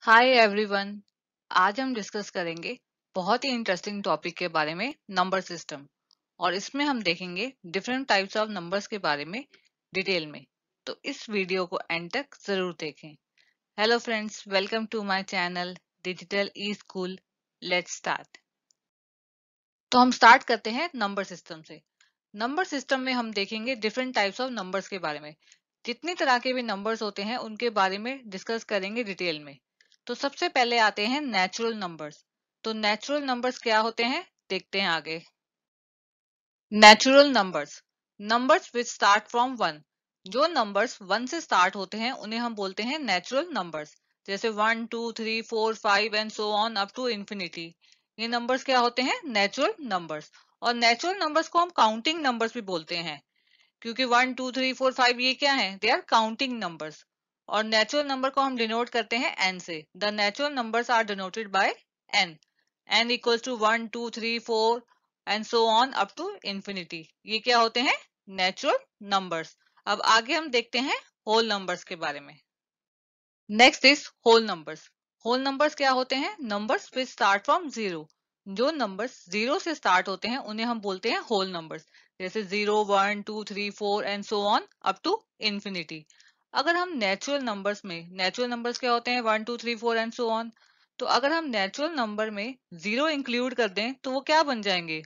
Hi everyone. आज हम discuss करेंगे बहुत ही इंटरेस्टिंग टॉपिक के बारे में, नंबर सिस्टम। और इसमें हम देखेंगे डिफरेंट टाइप्स ऑफ नंबर्स के बारे में डिटेल में। तो इस वीडियो को एंड तक जरूर देखें। Hello friends, welcome to my channel digital e school. Let's start. तो हम स्टार्ट करते हैं नंबर सिस्टम से। नंबर सिस्टम में हम देखेंगे डिफरेंट टाइप्स ऑफ नंबर्स के बारे में। जितनी तरह के भी नंबर्स होते हैं उनके बारे में डिस्कस करेंगे डिटेल में। तो सबसे पहले आते हैं नेचुरल नंबर्स। तो नेचुरल नंबर्स क्या होते हैं, देखते हैं आगे। Natural numbers, numbers which start from one. जो नंबर्स वन से स्टार्ट होते हैं उन्हें हम बोलते हैं नेचुरल नंबर्स। जैसे 1 2 3 4 5 and so on up to infinity. ये नंबर्स क्या होते हैं, नेचुरल नंबर्स। और नेचुरल नंबर्स को हम काउंटिंग नंबर्स भी बोलते हैं, क्योंकि 1 2 3 4 5 ये क्या है, दे आर काउंटिंग नंबर्स। और नेचुरल नंबर को हम डिनोट करते हैं एन से। The natural numbers are denoted by N. N equals to 1 2 3 4 and so on up to infinity. ये क्या होते हैं, नेचुरल नंबर्स। अब आगे हम देखते हैं होल नंबर्स के बारे में। Next is whole numbers. Whole numbers क्या होते हैं, numbers which start from zero. जो नंबर्स जीरो से स्टार्ट होते हैं उन्हें हम बोलते हैं होल नंबर्स। जैसे 0 1 2 3 4 and so on up to infinity. अगर हम नेचुरल नंबर्स में, नेचुरल नंबर्स क्या होते हैं, 1 2 3 4 एंड सो ऑन। तो अगर हम नेचुरल नंबर में जीरो इंक्लूड कर दें तो वो क्या बन जाएंगे,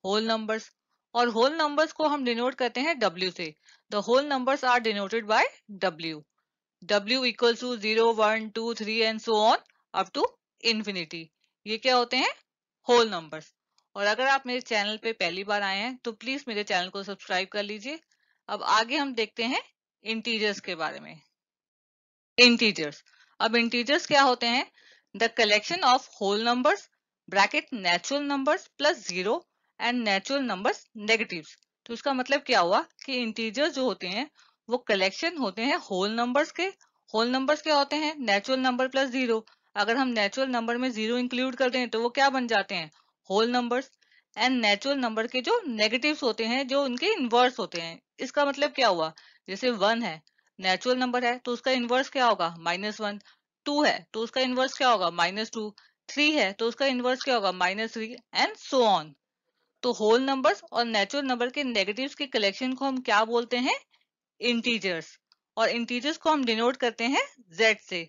होल नंबर्स। और होल नंबर्स को हम डिनोट करते हैं डब्ल्यू से। The whole numbers are denoted by W. W equals to 0 1 2 3 and so on up to infinity। ये क्या होते हैं, होल नंबर्स। और अगर आप मेरे चैनल पे पहली बार आए हैं तो प्लीज मेरे चैनल को सब्सक्राइब कर लीजिए। अब आगे हम देखते हैं इंटीजर्स के बारे में। इंटीजर्स, अब इंटीजर्स क्या होते हैं, the collection of whole numbers bracket natural numbers plus zero and natural numbers negatives. तो इसका मतलब क्या हुआ कि इंटीजर्स जो होते हैं वो कलेक्शन होते हैं होल नंबर्स के। होल नंबर्स क्या होते हैं, नेचुरल नंबर प्लस जीरो। अगर हम नेचुरल नंबर में जीरो इंक्लूड कर दें तो वो क्या बन जाते हैं, whole numbers. And natural number के जो नेगेटिव्स होते हैं, जो उनके इनवर्स होते हैं। इसका मतलब क्या हुआ, जैसे वन है, नेचुरल नंबर है तो उसका इनवर्स क्या होगा, -1। टू है तो उसका इनवर्स क्या होगा, -2। थ्री है तो उसका इनवर्स क्या होगा, -3 एंड सो ऑन। तो होल नंबर्स और नेचुरल नंबर के नेगेटिव्स के कलेक्शन को हम क्या बोलते हैं, इंटीजर्स। और इंटीजर्स को हम डिनोट करते हैं z से।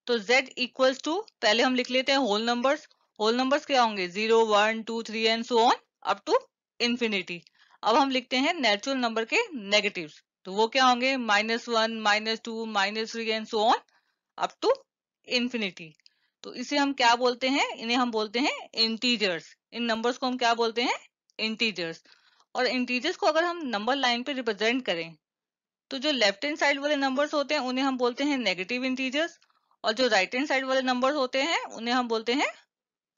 तो z इक्वल्स टू, पहले हम लिख लेते हैं होल नंबर्स। होल नंबर्स क्या होंगे, 0 1 2 3 and so on up to infinity. अब हम लिखते हैं नेचुरल नंबर के नेगेटिव्स। तो वो क्या होंगे, -1 -2 -3 and so on up to infinity. तो इसे हम क्या बोलते हैं, इन्हें हम बोलते हैं इंटीजर्स। इन नंबर्स को हम क्या बोलते हैं, इंटीजर्स। और इंटीजर्स को अगर हम नंबर लाइन पे रिप्रेजेंट करें तो जो लेफ्ट हैंड साइड वाले नंबर्स होते हैं उन्हें हम बोलते हैं नेगेटिव इंटीजर्स। और जो राइट हैंड साइड वाले नंबर्स होते हैं उन्हें हम बोलते हैं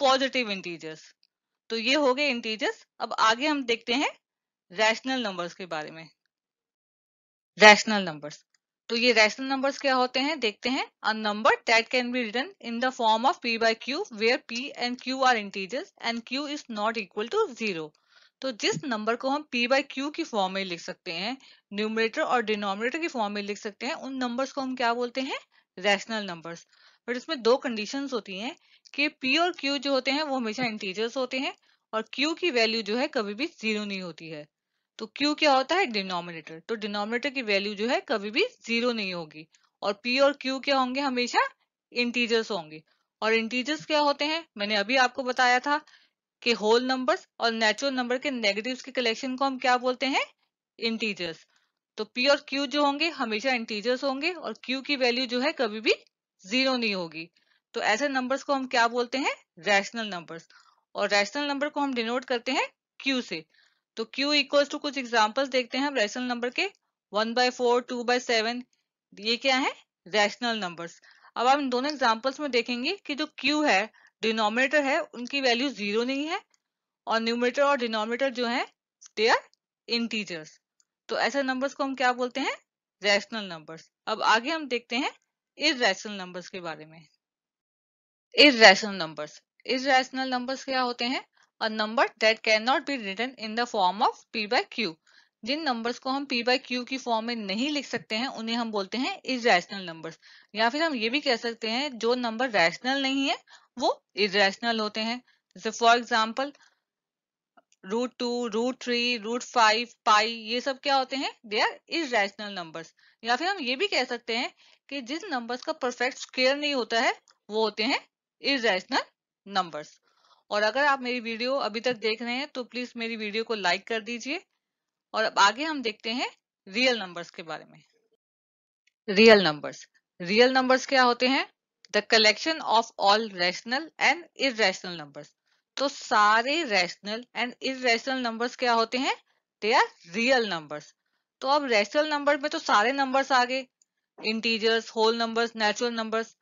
पॉजिटिव इंटीजर्स। तो ये हो गए इंटीजर्स। अब आगे हम देखते हैं रैशनल नंबर्स के बारे में। रैशनल नंबर्स, तो ये रैशनल नंबर्स क्या होते हैं, देखते हैं। A number that can be written in the form of p by q where p and q are integers and q is not equal to zero. तो जिस नंबर को हम p by q की फॉर्म में लिख सकते हैं, numerator और डिनोमिनेटर की फॉर्म में लिख सकते हैं, उन नंबर्स को हम क्या बोलते हैं, रैशनल नंबर्स। बट इसमें दो कंडीशंस होती हैं कि p और q जो होते हैं वो हमेशा इंटीजर्स होते हैं, और q की वैल्यू जो है कभी भी जीरो नहीं होती है। तो Q क्या होता है, डिनोमिनेटर। तो डिनोमिनेटर की वैल्यू जो है कभी भी जीरो नहीं होगी। और P और Q क्या होंगे, हमेशा इंटीजर्स होंगे। और इंटीजर्स क्या होते हैं, मैंने अभी आपको बताया था कि होल नंबर्स और नेचुरल नंबर के नेगेटिव्स के कलेक्शन को हम क्या बोलते हैं, इंटीजर्स। तो P और Q जो होंगे हमेशा इंटीजर्स होंगे, और Q की वैल्यू जो है कभी भी जीरो नहीं होगी। तो ऐसे नंबर्स को हम क्या बोलते हैं, रैशनल नंबर्स। और रैशनल नंबर को हम डिनोट करते हैं Q से। तो Q इक्वल्स टू, कुछ एग्जांपल्स देखते हैं हम रैशनल नंबर के। 1/4 2/7, ये क्या है, रैशनल नंबर्स। अब आप इन दोनों एग्जांपल्स में देखेंगे कि जो Q है, डिनोमिनेटर है, उनकी वैल्यू जीरो नहीं है, और न्यूमरेटर और डिनोमिनेटर जो है दे आर इंटीजर्स। तो ऐसे नंबर्स को हम क्या बोलते हैं, रैशनल नंबर्स। अब आगे हम देखते हैं इररेशनल नंबर्स के बारे में। इररेशनल नंबर्स, इररेशनल नंबर्स क्या होते हैं, a number that can not be written in the form of p by q। जिन नंबर्स को हम p बाई क्यू की फॉर्म में नहीं लिख सकते हैं उन्हें हम बोलते हैं इरेशनल नंबर्स, या फिर हम ये भी कह सकते हैं जो नंबर रैशनल नहीं है वो इरेशनल होते हैं। जैसे फॉर एग्जाम्पल √2, √3, √5, पाई, ये सब क्या होते हैं? They are irrational numbers. या फिर हम ये भी कह सकते हैं कि जिस नंबर्स का परफेक्ट स्क्वायर नहीं होता है वो होते हैं इरेशनल नंबर्स। और अगर आप मेरी वीडियो अभी तक देख रहे हैं तो प्लीज मेरी वीडियो को लाइक कर दीजिए। और अब आगे हम देखते हैं रियल नंबर्स के बारे में। रियल नंबर्स क्या होते हैं? The collection of all rational and irrational numbers. तो सारे रैशनल एंड इरेशनल नंबर्स क्या होते हैं? They are real numbers. तो अब रैशनल नंबर में तो सारे नंबर्स आ गए, integers, whole numbers, natural numbers.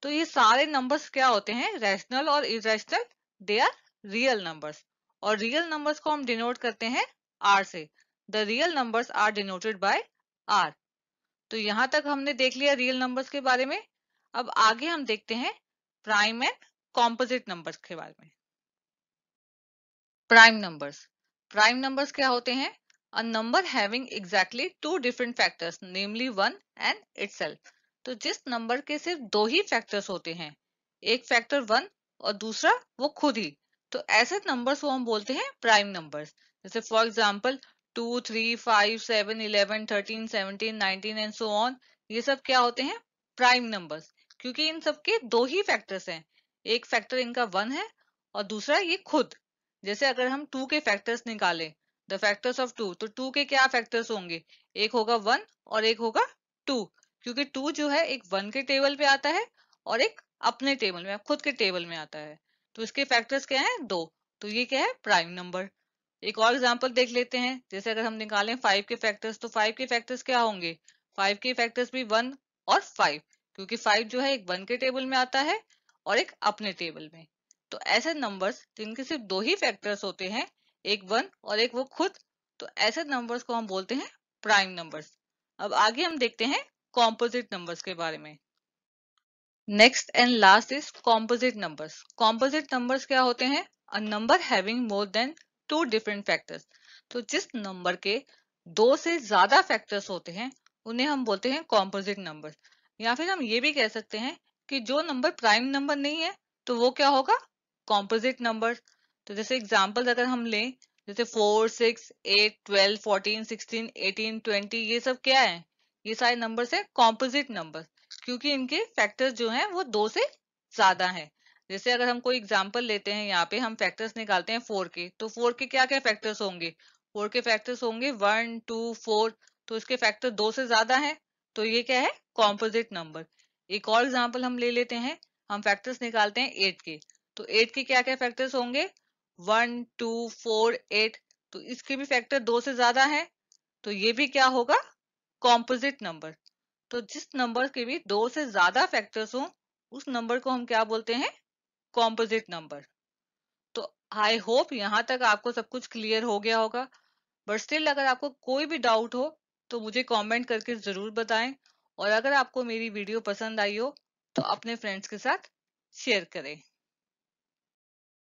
तो ये सारे नंबर्स क्या होते हैं? रैशनल और irrational, they are real numbers. और रियल नंबर्स को हम डिनोट करते हैं आर से। The real numbers are denoted by R. तो यहां तक हमने देख लिया रियल नंबर्स के बारे में। अब आगे हम देखते हैं प्राइम एंड कॉम्पोजिट नंबर्स के बारे में। प्राइम नंबर्स क्या होते हैं? A number having exactly two different factors namely one and itself. तो जिस नंबर के सिर्फ दो ही फैक्टर्स होते हैं, एक फैक्टर वन और दूसरा वो खुद ही, तो ऐसे नंबर्स को हम बोलते हैं प्राइम नंबर्स। जैसे for example 2, 3, 5, 7, 11, 13, 17, 19 and so on, ये सब क्या होते हैं? प्राइम नंबर्स, क्योंकि इन सब के दो ही फैक्टर्स हैं, एक फैक्टर इनका वन है और दूसरा ये खुद। जैसे अगर हम टू के फैक्टर्स निकालें, द फैक्टर्स ऑफ टू, तो टू के क्या फैक्टर्स होंगे? एक होगा वन और एक होगा टू, क्योंकि टू जो है एक वन के टेबल पे आता है और एक अपने टेबल में, खुद के टेबल में आता है। तो इसके फैक्टर्स क्या हैं? दो। तो ये क्या है? Prime number. एक और एग्जांपल देख लेते हैं। जैसे अगर हम निकालें फाइव के फैक्टर्स, तो फाइव के फैक्टर्स क्या होंगे? फाइव के फैक्टर्स भी वन और फाइव, क्योंकि फाइव जो है एक वन के टेबल में आता है और एक अपने टेबल में। तो ऐसे नंबर्स जिनके सिर्फ दो ही फैक्टर्स होते हैं, एक वन और एक वो खुद, तो ऐसे नंबर्स को हम बोलते हैं प्राइम नंबर्स। अब आगे हम देखते हैं कॉम्पोजिट नंबर्स के बारे में। Next and last is composite numbers. Composite numbers क्या होते हैं? A number having more than two different factors. तो जिस नंबर के दो से ज्यादा फैक्टर्स होते हैं उन्हें हम बोलते हैं कॉम्पोजिट नंबर। या फिर हम ये भी कह सकते हैं कि जो नंबर प्राइम नंबर नहीं है तो वो क्या होगा? Composite number. तो जैसे एग्जांपल अगर हम लें, जैसे 4, 6, 8, 12, 14, 16, 18, 20, ये सब क्या है? ये सारे नंबर्स हैं कॉम्पोजिट नंबर, क्योंकि इनके फैक्टर्स जो हैं वो दो से ज्यादा हैं। जैसे अगर हम कोई एग्जांपल लेते हैं, यहाँ पे हम फैक्टर्स निकालते हैं फोर के, तो फोर के क्या क्या फैक्टर्स होंगे? फोर के फैक्टर्स होंगे वन, टू, फोर। तो इसके फैक्टर दो से ज्यादा है, तो ये क्या है? Composite number. एक और एग्जांपल हम ले लेते हैं। हम फैक्टर्स निकालते हैं एट के, तो एट के क्या क्या फैक्टर्स होंगे? One, two, four, eight. तो इसके भी फैक्टर दो से ज्यादा है, तो ये भी क्या होगा? Composite number. तो जिस नंबर के भी दो से ज्यादा फैक्टर्स हो उस नंबर को हम क्या बोलते हैं? Composite number. तो आई होप यहाँ तक आपको सब कुछ क्लियर हो गया होगा। बट स्टिल अगर आपको कोई भी डाउट हो तो मुझे कमेंट करके जरूर बताएं। और अगर आपको मेरी वीडियो पसंद आई हो तो अपने फ्रेंड्स के साथ शेयर करें।